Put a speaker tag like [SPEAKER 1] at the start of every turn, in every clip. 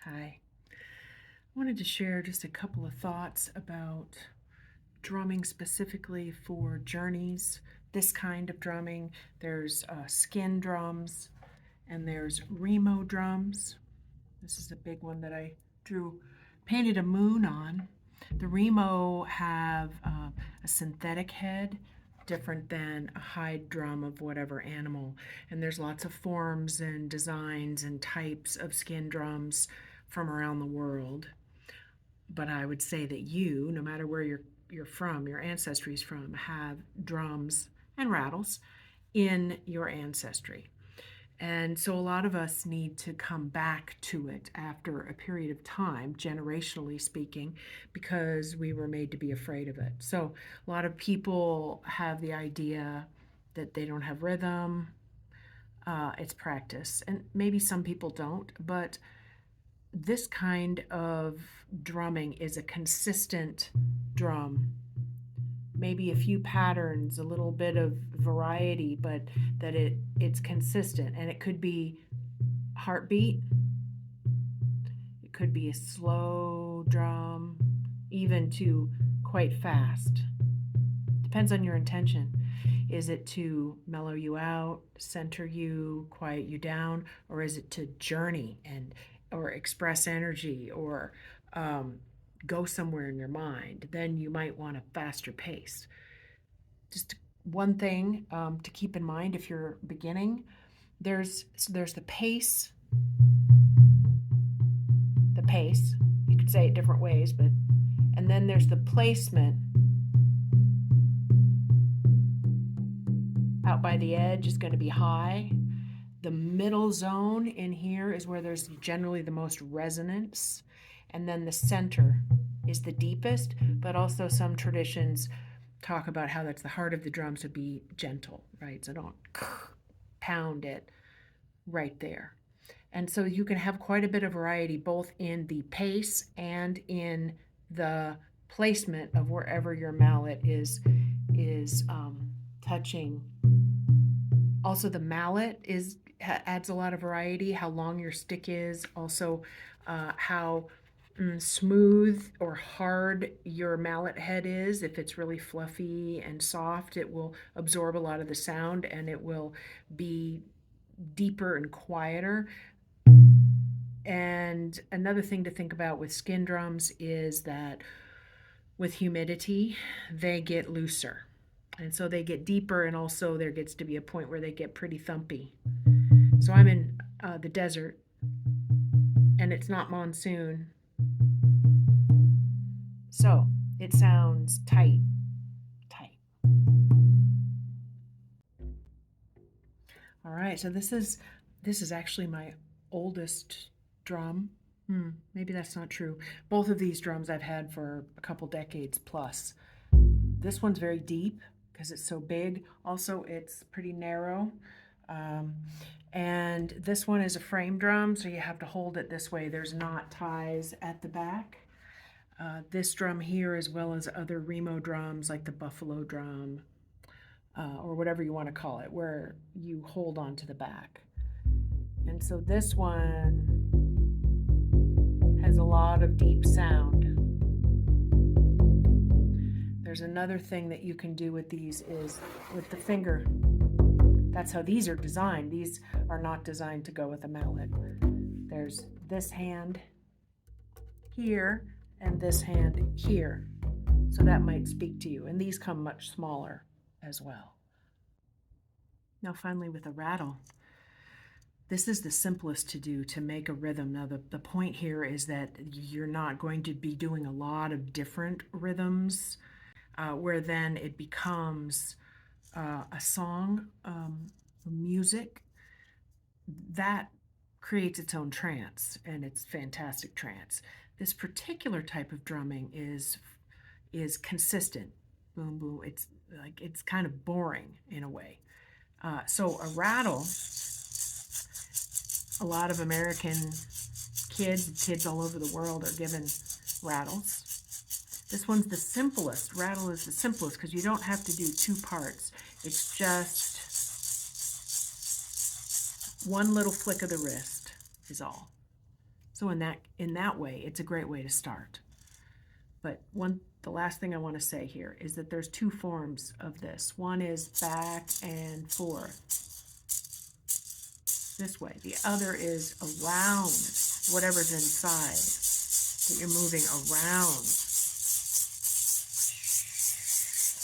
[SPEAKER 1] Hi. I wanted to share just a couple of thoughts about drumming specifically for journeys. This kind of drumming, there's skin drums and there's Remo drums. This is a big one that I painted a moon on. The Remo have a synthetic head, different than a hide drum of whatever animal. And there's lots of forms and designs and types of skin drums from around the world. But I would say that you, no matter where you're from, your ancestry is from, have drums and rattles in your ancestry. And so a lot of us need to come back to it after a period of time, generationally speaking, because we were made to be afraid of it. So a lot of people have the idea that they don't have rhythm. It's practice. And maybe some people don't, but this kind of drumming is a consistent drum. Maybe a few patterns, a little bit of variety, but that it's consistent. And it could be heartbeat, it could be a slow drum, even to quite fast. Depends on your intention. Is it to mellow you out, center you, quiet you down, or is it to journey and or express energy or go somewhere in your mind? Then you might want a faster pace. Just one thing to keep in mind if you're beginning, there's the pace. The pace. You could say it different ways, but and then there's the placement. Out by the edge is going to be high. The middle zone in here is where there's generally the most resonance. And then the center is the deepest, but also some traditions talk about how that's the heart of the drum, so be gentle, right? So don't pound it right there. And so you can have quite a bit of variety both in the pace and in the placement of wherever your mallet is touching. Also, the mallet adds a lot of variety. How long your stick is, also how smooth or hard your mallet head is. If it's really fluffy and soft, it will absorb a lot of the sound and it will be deeper and quieter. And another thing to think about with skin drums is that with humidity, they get looser. And so they get deeper, and also there gets to be a point where they get pretty thumpy. So I'm in the desert, and it's not monsoon. So it sounds tight. All right, so this is actually my oldest drum. Maybe that's not true. Both of these drums I've had for a couple decades plus. This one's very deep because it's so big. Also, it's pretty narrow. And this one is a frame drum, so you have to hold it this way. There's knot ties at the back. This drum here, as well as other Remo drums like the buffalo drum, or whatever you want to call it, where you hold on to the back. And so this one has a lot of deep sound. There's another thing that you can do with these is with the finger. That's how these are designed. These are not designed to go with a mallet. There's this hand here and this hand here. So that might speak to you. And these come much smaller as well. Now finally with a rattle. This is the simplest to do to make a rhythm. Now the point here is that you're not going to be doing a lot of different rhythms where then it becomes a song, music. That creates its own trance, and it's fantastic trance. This particular type of drumming is consistent. Boom, boom. It's kind of boring in a way. So a rattle, a lot of American kids all over the world are given rattles. This one's the simplest. Rattle is the simplest because you don't have to do two parts. It's just one little flick of the wrist is all. So in that way, it's a great way to start. But the last thing I want to say here is that there's two forms of this. One is back and forth, this way. The other is around whatever's inside that you're moving around,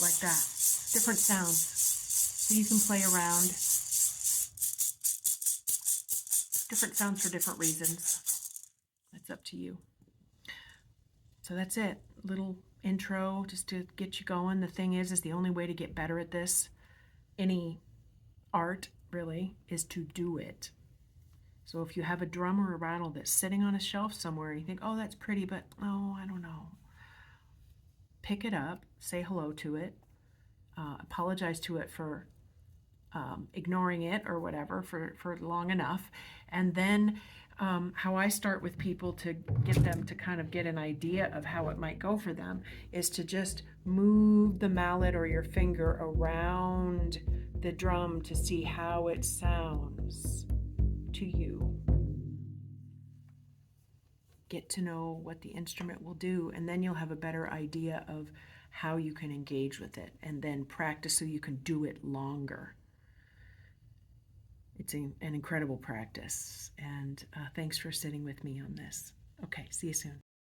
[SPEAKER 1] like that. Different sounds. So you can play around. Different sounds for different reasons. That's up to you. So that's it. Little intro just to get you going. The thing is the only way to get better at this, any art really, is to do it. So if you have a drum or a rattle that's sitting on a shelf somewhere and you think, oh, that's pretty, but oh, I don't know. Pick it up, say hello to it, apologize to it for ignoring it or whatever for long enough. And then how I start with people to get them to kind of get an idea of how it might go for them is to just move the mallet or your finger around the drum to see how it sounds to you. Get to know what the instrument will do, and then you'll have a better idea of how you can engage with it, and then practice so you can do it longer. It's an incredible practice, and thanks for sitting with me on this. Okay, see you soon.